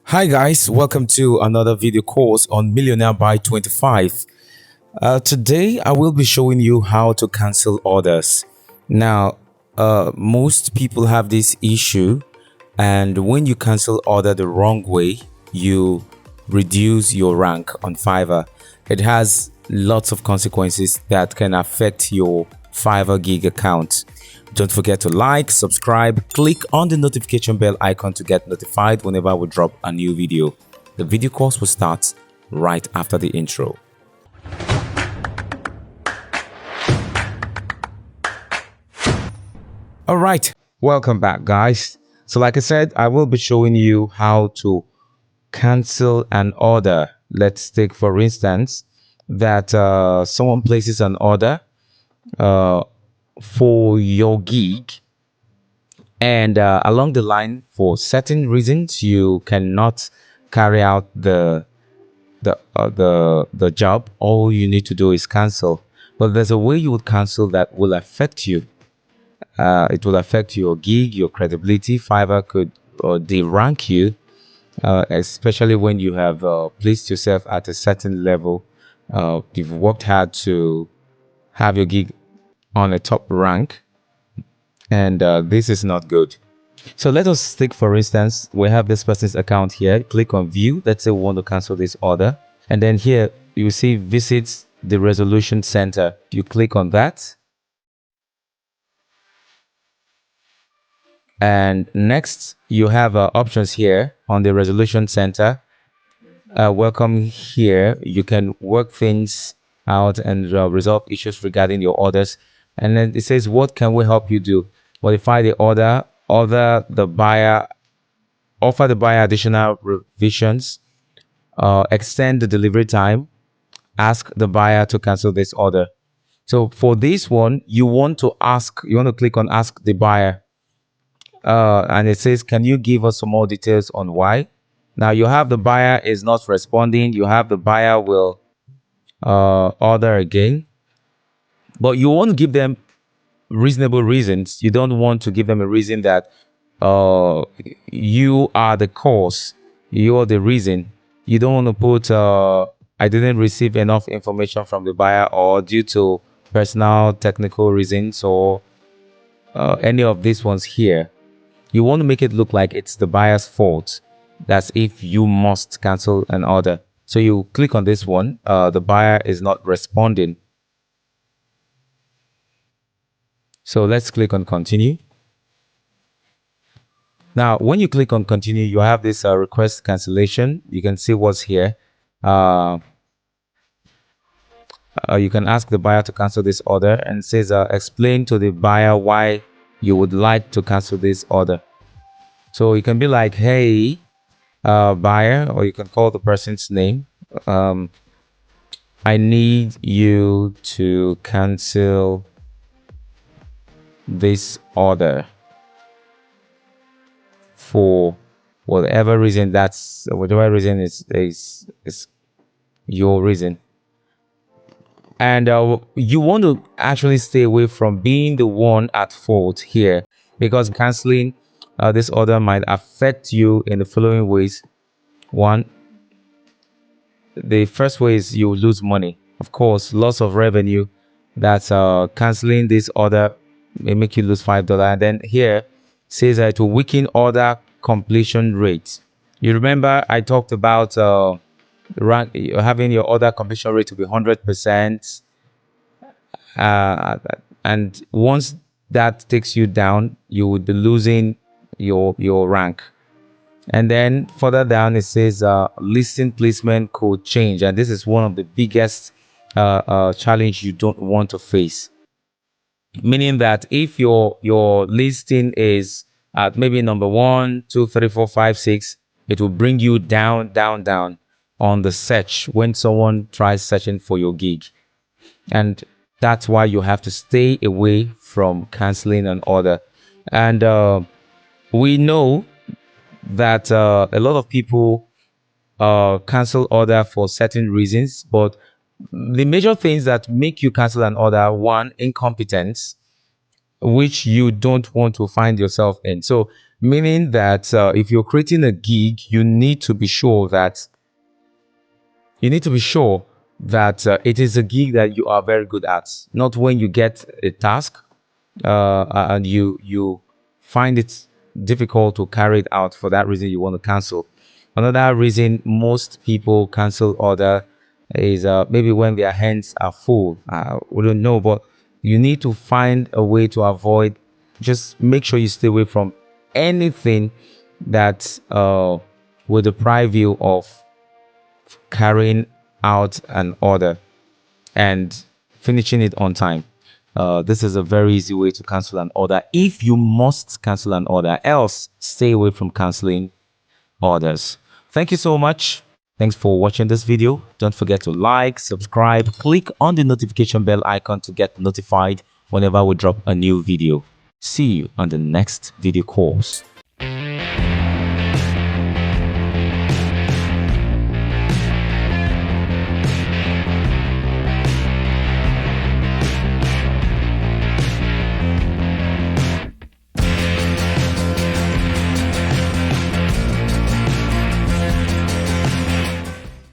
Hi guys, welcome to another video course on Millionaire by 25. Today I will be showing you how to cancel orders. Now, most people have this issue, and when you cancel order the wrong way, you reduce your rank on Fiverr. It has lots of consequences that can affect your Fiverr gig account. Don't forget to like, subscribe, click on the notification bell icon to get notified whenever we drop a new video. The video course will start right after the intro. All right, welcome back guys. So like I said, I will be showing you how to cancel an order. Let's take for instance that someone places an order uh, for your gig, and along the line, for certain reasons you cannot carry out the job. All you need to do is cancel, but there's a way you would cancel that will affect you. It will affect your gig, your credibility. Fiverr could de-rank you, especially when you have placed yourself at a certain level. You've worked hard to have your gig on a top rank, and this is not good. So let us take, for instance, we have this person's account here. Click on view. Let's say we want to cancel this order. And then here you see visit the resolution center. You click on that. And next you have options here on the resolution center. Welcome here. You can work things out and resolve issues regarding your orders. And then it says, what can we help you do? Modify the order, offer the buyer additional revisions, extend the delivery time, ask the buyer to cancel this order. So for this one, you want to click on ask the buyer, and it says, can you give us some more details on why? Now you have the buyer is not responding. You have the buyer will order again, but you want to give them reasonable reasons. You don't want to give them a reason that uh, you are the cause, you're the reason. You don't want to put I didn't receive enough information from the buyer, or due to personal technical reasons, or any of these ones here. You want to make it look like it's the buyer's fault. That's if you must cancel an order. So you click on this one, the buyer is not responding. So let's click on continue. Now, when you click on continue, you have this request cancellation. You can see what's here. Uh, you can ask the buyer to cancel this order, and it says explain to the buyer why you would like to cancel this order. So you can be like, hey, buyer, or you can call the person's name. Um, I need you to cancel this order for whatever reason. That's whatever reason is your reason. And you want to actually stay away from being the one at fault here, because canceling this order might affect you in the following ways. One, the first way is you lose money. Of course, loss of revenue. That's canceling this order may make you lose $5. And then here says that to weaken order completion rate. You remember I talked about having your order completion rate to be 100%. And once that takes you down, you would be losing your rank. And then further down it says listing placement could change, and this is one of the biggest challenge you don't want to face. Meaning that if your listing is at maybe number 1, 2, 3, 4, 5, 6, it will bring you down on the search when someone tries searching for your gig. And that's why you have to stay away from canceling an order. And we know that a lot of people cancel order for certain reasons, but the major things that make you cancel an order: one, incompetence, which you don't want to find yourself in. So Meaning that if you're creating a gig, you need to be sure that it is a gig that you are very good at. Not when you get a task and you find it difficult to carry it out. For that reason, you want to cancel. Another reason most people cancel order is maybe when their hands are full. We don't know, but you need to find a way to avoid. Just make sure you stay away from anything that will deprive you of carrying out an order and finishing it on time. This is a very easy way to cancel an order if you must cancel an order. Else, stay away from canceling orders. Thank you so much. Thanks for watching this video. Don't forget to like, subscribe, click on the notification bell icon to get notified whenever we drop a new video. See you on the next video course.